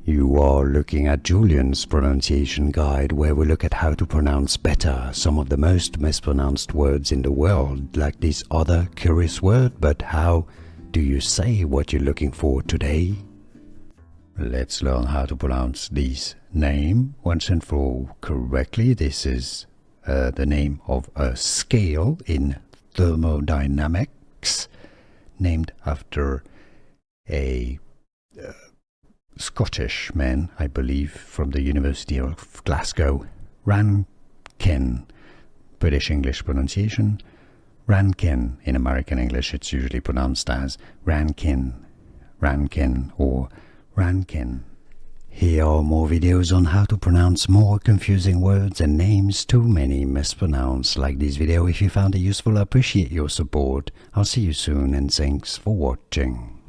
You are looking at Julian's pronunciation guide, where we look at how to pronounce better some of the most mispronounced words in the world, like this other curious word. But how do you say what you're looking for today? Let's learn how to pronounce this name once and for all correctly. This is the name of a scale in thermodynamics, named after a Scottish man, I believe, from the University of Glasgow. Rankine, British English pronunciation. Rankine, in American English it's usually pronounced as Rankine, Rankine or Rankine. Here are more videos on how to pronounce more confusing words and names too many mispronounced. Like this video if you found it useful. I appreciate your support. I'll see you soon and thanks for watching.